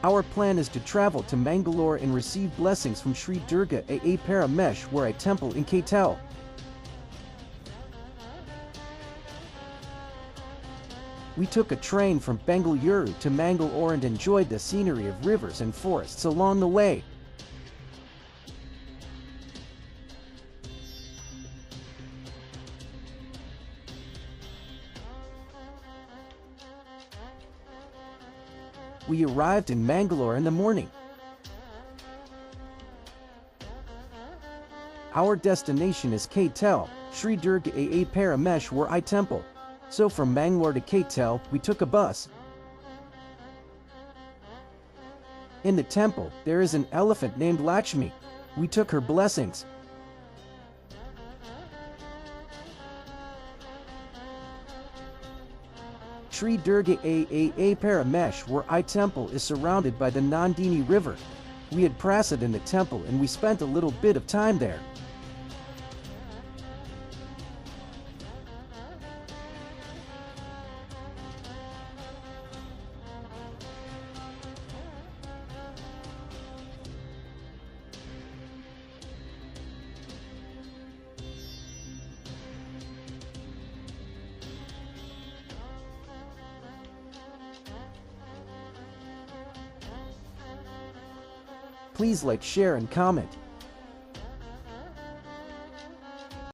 Our plan is to travel to Mangalore and receive blessings from Sri Durga a Parameshwari temple in Katel. We took a train from Bengaluru to Mangalore and enjoyed the scenery of rivers and forests along the way. We arrived in Mangalore in the morning. Our destination is Katel, Sri Durga a Parameshwari temple. So from Mangalore to Katel, we took a bus. In the temple, there is an elephant named Lakshmi. We took her blessings. Sri Durga a Parameshwari temple is surrounded by the Nandini river. We had prasad in the temple and we spent a little bit of time there. Please like, share and comment.